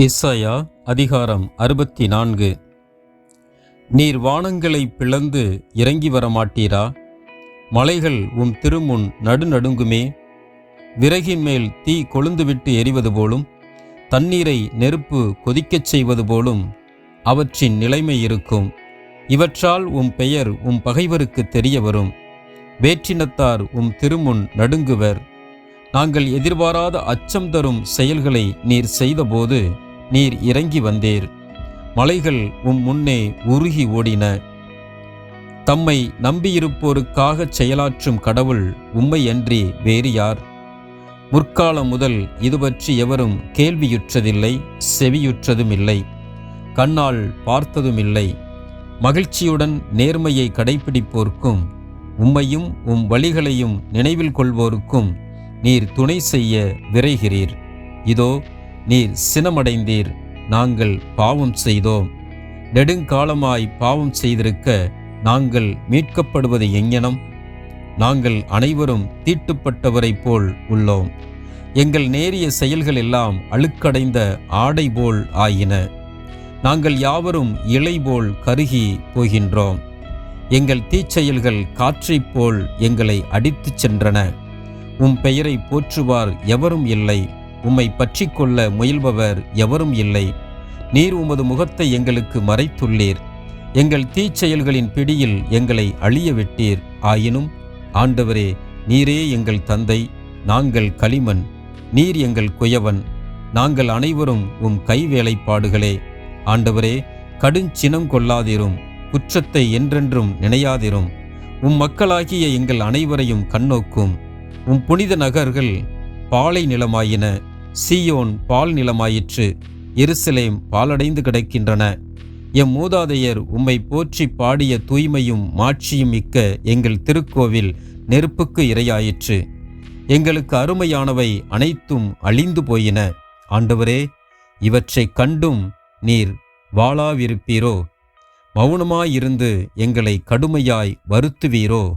எசாயா அதிகாரம் 64. நீர் வானங்களை பிளந்து இறங்கி வரமாட்டீரா? மலைகள் உம் திருமுன் நடுநடுங்குமே. விறகின் மேல் தீ கொழுந்துவிட்டு எரிவது போலும், தண்ணீரை நெருப்பு கொதிக்கச் செய்வது போலும் அவற்றின் நிலைமை இருக்கும். இவற்றால் உம் பெயர் உம் பகைவருக்கு தெரிய வரும். வேற்றினத்தார் உம் திருமுன் நடுங்குவர். நாங்கள் எதிர்பாராத அச்சம் தரும் செயல்களை நீர் செய்தபோது நீர் இறங்கி வந்தீர். மலைகள் உம் முன்னே உருகி ஓடின. தம்மை நம்பியிருப்போருக்காகச் செயலாற்றும் கடவுள் உம்மையன்றி வேறு யார்? முற்காலம் முதல் இது பற்றி எவரும் கேள்வியுற்றதில்லை, செவியுற்றதுமில்லை, கண்ணால் பார்த்ததுமில்லை. மகிழ்ச்சியுடன் நேர்மையை கடைப்பிடிப்போர்க்கும் உம்மையும் உம் வழிகளையும் நினைவில் கொள்வோருக்கும் நீர் துணை செய்ய விரைகிறீர். இதோ நீர் சினமடைந்தீர். நாங்கள் பாவம் செய்தோம். நெடுங்காலமாய் பாவம் செய்திருக்க நாங்கள் மீட்கப்படுவது எங்ஙனம்? நாங்கள் அனைவரும் தீட்டுப்பட்டவரைப் போல் உள்ளோம். எங்கள் நேரிய செயல்கள் எல்லாம் அழுக்கடைந்த ஆடை போல் ஆயின. நாங்கள் யாவரும் இலை போல் கருகி போகின்றோம். எங்கள் தீச்செயல்கள் காற்றைப் போல் எங்களை அடித்துச் சென்றன. உம் பெயரை போற்றுவார் எவரும் இல்லை. உம்மை பற்றி கொள்ள முயல்பவர் எவரும் இல்லை. நீர் உமது முகத்தை எங்களுக்கு மறைத்துள்ளீர். எங்கள் தீச்செயல்களின் பிடியில் எங்களை அழிய விட்டீர். ஆயினும் ஆண்டவரே, நீரே எங்கள் தந்தை, நாங்கள் களிமண். நீர் எங்கள் குயவன், நாங்கள் அனைவரும் உம் கைவேலைப்பாடுகளே. ஆண்டவரே, கடுஞ்சினம் கொள்ளாதிரும். குற்றத்தை என்றென்றும் நினையாதிரும். உம் மக்களாகிய எங்கள் அனைவரையும் கண்ணோக்கும். உம் புனித நகர்கள் பாலை நிலமாயின. சீயோன் பால் நிலமாயிற்று. எருசலேம் பாலடைந்து கிடக்கின்றன. எம் மூதாதையர் உம்மை போற்றி பாடிய தூய்மையும் மாட்சியும் மிக்க எங்கள் திருக்கோவில் நெருப்புக்கு இரையாயிற்று. எங்களுக்கு அருமையானவை அனைத்தும் அழிந்து போயின. ஆண்டவரே, இவற்றைக் கண்டும் நீர் வாளாவிருப்பீரோ? மௌனமாயிருந்து எங்களை கடுமையாய் வருத்துவீரோ?